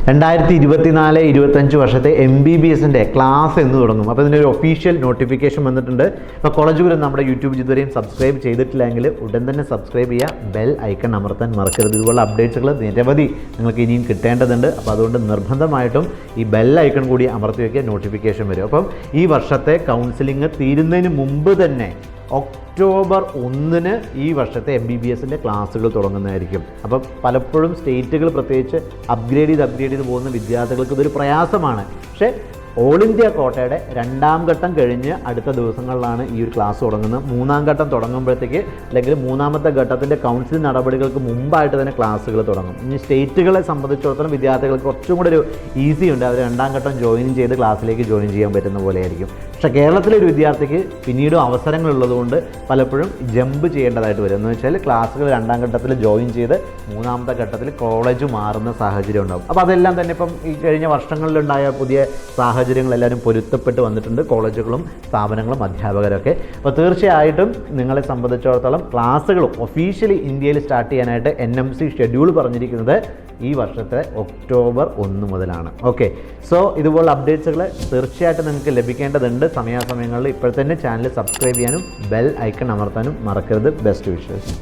2024-25 വർഷത്തെ MBBSൻ്റെ ക്ലാസ് എന്ന് തുടങ്ങും. അപ്പോൾ ഇതിൻ്റെ ഒരു ഒഫീഷ്യൽ നോട്ടിഫിക്കേഷൻ വന്നിട്ടുണ്ട്. അപ്പോൾ കോളേജ് ഗുരു നമ്മുടെ യൂട്യൂബ് ഇതുവരെയും സബ്സ്ക്രൈബ് ചെയ്തിട്ടില്ലെങ്കിൽ ഉടൻ തന്നെ സബ്സ്ക്രൈബ് ചെയ്യുക, ബെൽ ഐക്കൺ അമർത്താൻ മറക്കരുത്. ഇതുപോലുള്ള അപ്ഡേറ്റ്സുകൾ നിരവധി നിങ്ങൾക്ക് ഇനിയും കിട്ടേണ്ടതുണ്ട്. അപ്പോൾ അതുകൊണ്ട് നിർബന്ധമായിട്ടും ഈ ബെൽ ഐക്കൺ കൂടി അമർത്തി വയ്ക്കുക, നോട്ടിഫിക്കേഷൻ വരും. അപ്പം ഈ വർഷത്തെ കൗൺസിലിംഗ് തീരുന്നതിന് മുമ്പ് തന്നെ ഒക്ടോബർ 1 ഈ വർഷത്തെ MBBSൻ്റെ ക്ലാസ്സുകൾ തുടങ്ങുന്നതായിരിക്കും. അപ്പം പലപ്പോഴും സ്റ്റേറ്റുകൾ പ്രത്യേകിച്ച് അപ്ഗ്രേഡ് ചെയ്ത് പോകുന്ന വിദ്യാർത്ഥികൾക്ക് ഇതൊരു പ്രയാസമാണ്. പക്ഷേ ഓൾ ഇന്ത്യ കോട്ടയുടെ 2ാം ഘട്ടം കഴിഞ്ഞ് അടുത്ത ദിവസങ്ങളിലാണ് ഈ ഒരു ക്ലാസ് തുടങ്ങുന്നത്. 3ാം ഘട്ടം തുടങ്ങുമ്പോഴത്തേക്ക് അല്ലെങ്കിൽ 3ാമത്തെ ഘട്ടത്തിൻ്റെ കൗൺസിലിംഗ് നടപടികൾക്ക് മുമ്പായിട്ട് തന്നെ ക്ലാസ്സുകൾ തുടങ്ങും. ഇനി സ്റ്റേറ്റുകളെ സംബന്ധിച്ചിടത്തോളം വിദ്യാർത്ഥികൾക്ക് കുറച്ചും കൂടെ ഒരു ഈസി ഉണ്ട്. അവർ 2ാം ഘട്ടം ജോയിൻ ചെയ്ത് ക്ലാസ്സിലേക്ക് ജോയിൻ ചെയ്യാൻ പറ്റുന്ന പോലെ ആയിരിക്കും. പക്ഷേ കേരളത്തിലെ ഒരു വിദ്യാർത്ഥിക്ക് പിന്നീടും അവസരങ്ങളുള്ളതുകൊണ്ട് പലപ്പോഴും ജമ്പ് ചെയ്യേണ്ടതായിട്ട് വരും. എന്ന് വെച്ചാൽ ക്ലാസ്സുകൾ 2ാം ഘട്ടത്തിൽ ജോയിൻ ചെയ്ത് 3ാമത്തെ ഘട്ടത്തിൽ കോളേജ് മാറുന്ന സാഹചര്യം ഉണ്ടാകും. അപ്പോൾ അതെല്ലാം തന്നെ ഇപ്പം ഈ കഴിഞ്ഞ വർഷങ്ങളിലുണ്ടായ പുതിയ സാഹചര്യങ്ങളെല്ലാവരും പൊരുത്തപ്പെട്ട് വന്നിട്ടുണ്ട്, കോളേജുകളും സ്ഥാപനങ്ങളും അധ്യാപകരൊക്കെ. അപ്പോൾ തീർച്ചയായിട്ടും നിങ്ങളെ സംബന്ധിച്ചിടത്തോളം ക്ലാസ്സുകൾ ഒഫീഷ്യലി ഇന്ത്യയിൽ സ്റ്റാർട്ട് ചെയ്യാനായിട്ട് NMC ഷെഡ്യൂൾ പറഞ്ഞിരിക്കുന്നത് ഈ വർഷത്തെ ഒക്ടോബർ 1 മുതലാണ്. ഓക്കെ, സോ ഇതുപോലുള്ള അപ്ഡേറ്റ്സുകൾ തീർച്ചയായിട്ടും നിങ്ങൾക്ക് ലഭിക്കേണ്ടതുണ്ട്. സമയാസമയങ്ങളിൽ ഇപ്പോൾ തന്നെ ചാനൽ സബ്സ്ക്രൈബ് ചെയ്യാനും ബെൽ ഐക്കൺ അമർത്താനും മറക്കരുത്. Best wishes.